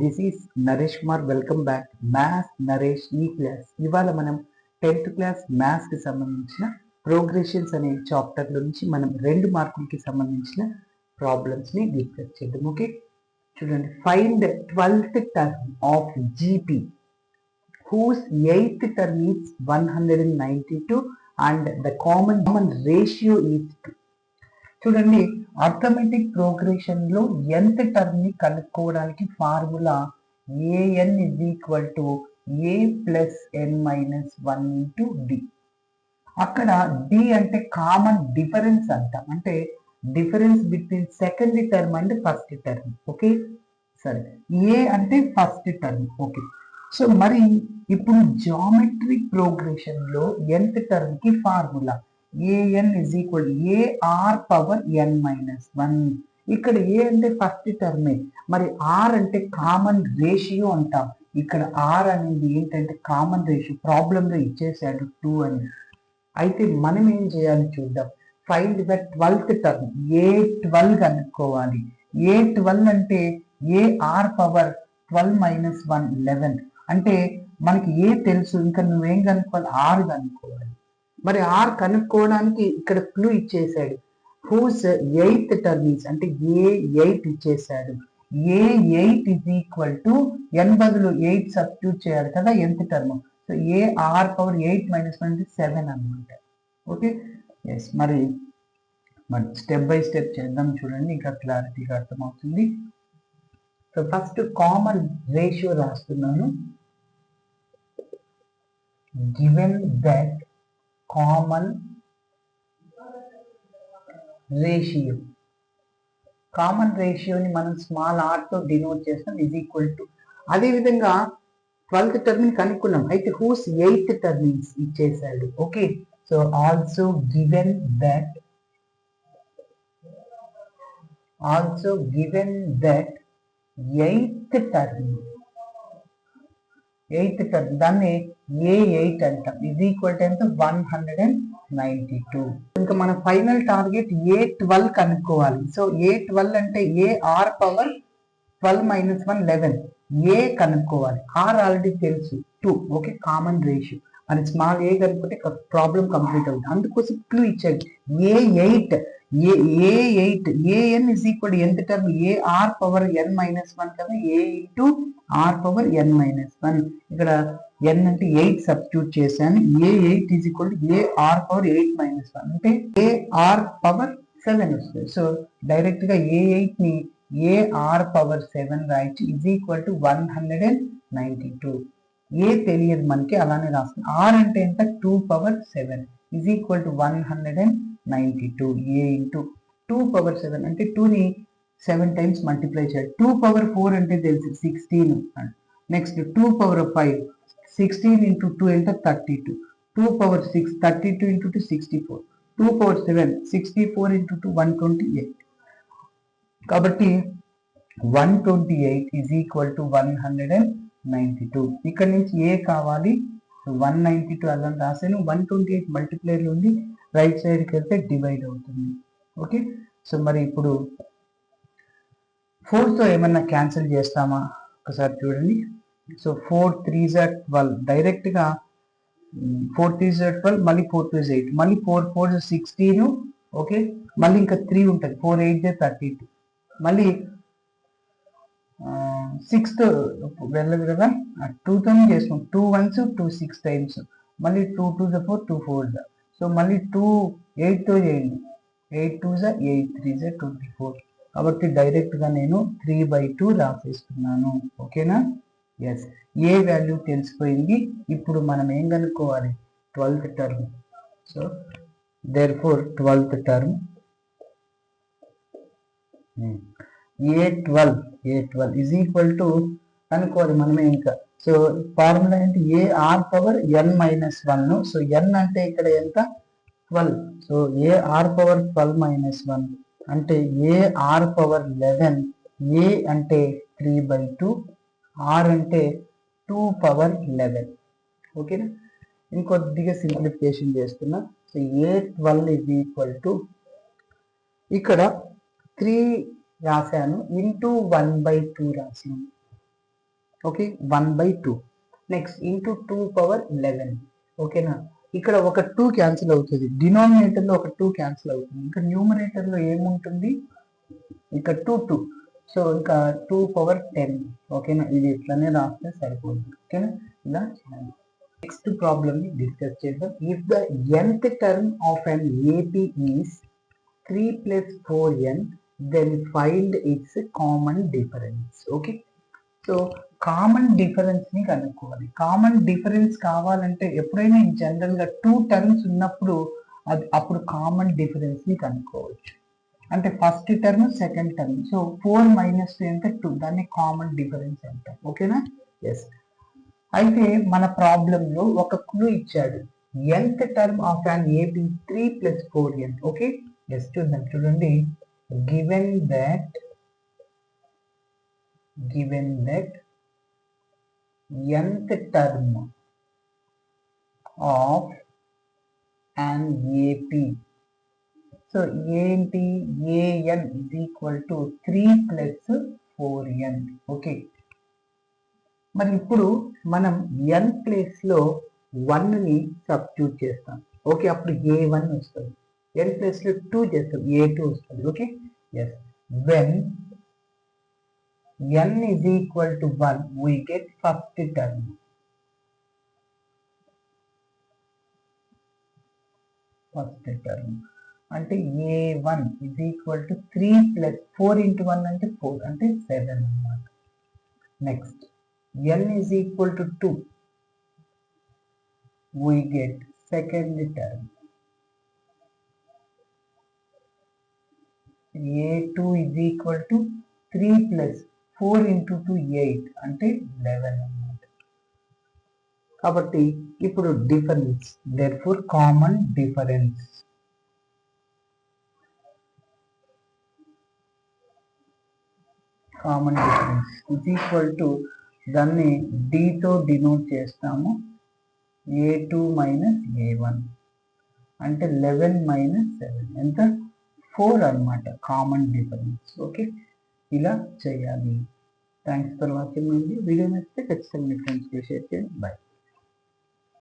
This is Naresh Kumar. Welcome back maths Naresh ఈ class. ఇవాళ మనం 10th క్లాస్ మ్యాథ్స్ కి సంబంధించిన ప్రోగ్రెషన్స్ అనే చాప్టర్ నుంచి మనం 2 మార్కులకి సంబంధించిన ప్రాబ్లమ్స్ ని డిస్కస్ చేద్దాం. ఓకే, చూడండి. Find 12th term of GP whose 8th term is 192 and the common ratio is 2. చూడండి, అర్థమెటిక్ ప్రోగ్రెషన్ లో nth టర్మ్ ని కనుక్కోవడానికి formula an is equal to a plus n minus 1 into d. అక్కడ d అంటే common difference అంటాం, అంటే difference between second term and first term. Okay, సరే. ఏ అంటే ఫస్ట్ టర్మ్. ఓకే, సో మరి ఇప్పుడు జామెట్రిక్ ప్రోగ్రెషన్ లో nth టర్మ్ కి formula an is equal ar power n minus 1. ఇక్కడ ఏ అంటే ఫస్ట్ టర్మే, మరి r అంటే కామన్ రేషియో అంటాం. ఇక్కడ r అనేది ఏంటంటే కామన్ రేషియో. ప్రాబ్లంలో ఇచ్చేసాడు 2 అని. అయితే మనం ఏం చేయాలి చూద్దాం. Find the 12th term, a12 కనుక్కోవాలి. a12 అంటే ar పవర్ 12 మైనస్ 1 11. అంటే మనకి ఏ తెలుసు, ఇంకా నువ్వేం కనుక్కోవాలి, r కనుక్కోవాలి. మరి r కనుక్కోవడానికి ఇక్కడ క్లూ ఇచ్చేసాడు. హూస్ 8th టర్మ్ ఈజ్ అంటే a8 ఇచ్చేసాడు. a8 is equal to n బదులు 8 సబ్స్టిట్యూట్ చేయాలి కదా nth term. So ar power 8 minus 1 అంటే 7 అనమాట. Okay, yes. మరి స్టెప్ బై స్టెప్ చేద్దాం, చూడండి, ఇంకా క్లారిటీగా అర్థమవుతుంది. సో ఫస్ట్ కామన్ రేషియో రాస్తున్నాను. Given that common ratio, common రేషియోని మనం స్మాల్ r తో డినోట్ చేస్తాం, ఇజ్ ఈక్వల్ టు. అదేవిధంగా 12th టర్మ్ ని కనుక్కున్నాం. అయితే హూస్ 8th టర్మ్ ఇచ్చేసాడు. Okay, so also given that 8th term దాన్ని a8 అంటాం, ఇజ్ ఈక్వల్ టు ఎంత 192. ఇంకా మన ఫైనల్ టార్గెట్ a12 కనుక్కోవాలి. సో a12 అంటే ar పవర్ 12 మైనస్ 1 11. ఏ కనుక్కోవాలి, r ఆల్రెడీ తెలుసు 2. Okay, common ratio. మరి స్మాల్ ఏ కనుక్కుంటే ప్రాబ్లం కంప్లీట్ అవుతుంది. అందుకోసం క్లూ ఇచ్చాడు a8 an is equal to nth term ar power n minus 1 కదా, a into r power n minus 1. ఇక్కడ n అంటే 8 సబ్స్టిట్యూట్ చేశాను. a8 is equal to ar power 8 minus 1 అంటే ar పవర్ 7 వస్తుంది. So direct గా a8 ని ar power 7 రాయొచ్చు, is equal to 192. ఏ తెలియదు మనకి, అలానే రాస్తుంది. r అంటే ఎంత 2 power 7 is equal to 192. a into 2 power 7 అంటే 2 ని 7 టైమ్స్ మల్టిప్లై చేయాలి. 2 పవర్ 4 అంటే తెలుసు 16. నెక్స్ట్ 2 పవర్ 5 16 ఇంటూ 2 ఎంత 32. 2 పవర్ 6 32 ఇంటూ 2 64. 2 power 7 64 into 2 128. కాబట్టి 128 ఈజ్ ఈక్వల్ టు 192. ఇక్కడ నుంచి ఏ కావాలి, 192 అలా రాసాను. 128 మల్టిప్లైర్ ఉంది, రైట్ సైడ్కి వెళ్తే డివైడ్ అవుతుంది. ఓకే, సో మరి ఇప్పుడు 4తో ఏమన్నా క్యాన్సిల్ చేస్తామా ఒకసారి చూడండి. So 4 3s are 12. డైరెక్ట్గా 4 3s are 12, మళ్ళీ 4 2s 8, మళ్ళీ 4 4s 16. ఓకే, మళ్ళీ ఇంకా 3 ఉంటుంది, 4 8 32. మళ్ళీ 6తో వెళ్ళదు కదా, 2తో చేస్తాం. 2 1s 2 6 టైమ్స్, మళ్ళీ 2 2s 4 2 4s. సో మళ్ళీ 2 8తో చేయండి, 8 2s 8 3s 24. కాబట్టి డైరెక్ట్గా నేను 3/2 రాసేస్తున్నాను. ఓకేనా, ఎస్. ఏ వాల్యూ తెలిసిపోయింది. ఇప్పుడు మనం ఏం కనుక్కోవాలి, 12th term. So therefore 12th term a12 is equal to అనుకోవాలి మనమే ఇంకా. సో ఫార్ములా ఏంటి, ar power n minus 1. So n అంటే ఇక్కడ ఎంత 12. సో ar పవర్ 12 మైనస్ 1 అంటే ar పవర్ 11. a అంటే 3/2, r అంటే 2 పవర్ 11. ఓకేనా, ఇంకొద్దిగా సింప్లిఫికేషన్ చేస్తున్నా. So a12 is equal to ఇక్కడ 3 రాశాను ఇంటూ 1/2 రాశాను. ఓకే 1/2 నెక్స్ట్ ఇంటూ 2^11 ఓకేనా. ఇక్కడ ఒక 2 క్యాన్సిల్ అవుతుంది, డినామినేటర్లో ఒక 2 క్యాన్సిల్ అవుతుంది, ఇంకా న్యూమరేటర్లో ఏముంటుంది ఇక్కడ 2 సో ఇంకా 2^10 ఓకేనా. ఇది ఇట్లానే రాస్తే సరిపోతుంది ఓకేనా. ఇలా చేయాలి. నెక్స్ట్ ప్రాబ్లమ్ ని డిస్కస్ చేద్దాం. If the nth term of an AP is 3 + 4n then find its common difference. Okay so common difference ని కనుక్కోవాలి. కామన్ డిఫరెన్స్ కావాలంటే ఎప్పుడైనా జనరల్ గా 2 టర్మ్స్ ఉన్నప్పుడు అప్పుడు కామన్ డిఫరెన్స్ ని కనుక్కోవచ్చు. అంటే first term second term, so 4 - 2 అంటే 2, దాన్ని కామన్ డిఫరెన్స్ అంటాం ఓకేనా. ఎస్ అయితే మన ప్రాబ్లంలో ఒక క్లూ ఇచ్చాడు, nth term of an AP 3 + 4n. Okay yes చూద్దాం. చూడండి, given that nth term of an AP, so ఏంటి an = 3 + 4n. ఓకే మరి ఇప్పుడు మనం n ప్లేస్ లో 1 ని సబ్స్టిట్యూట్ చేస్తాం. ఓకే అప్పుడు a1 వస్తుంది. n ప్లేస్ లో 2 చేస్తాం, a2 వస్తుంది. Okay yes when n = 1 we get first term. అంటే a1 = 3 + 4 × 1 అంటే 4 అంటే 7 అన్నమాట. Next n = 2 we get second term. a2 = 3 + 4 × 2 8 అంటే 11 అన్నమాట. కాబట్టి ఇప్పుడు డిఫరెన్స్, therefore కామన్ డిఫరెన్స్ దాన్ని d తో డినోట్ చేస్తాము, a2 - a1 అంటే 11 - 7 ఎంత 4 అన్నమాట కామన్ డిఫరెన్స్. ఓకే ఇలా చేయాలి. థ్యాంక్స్ ఫర్ వాచింగ్ అండి. వీడియో నచ్చితే ఖచ్చితంగా మీ ఫ్రెండ్స్కి షేర్ చేయండి. బాయ్.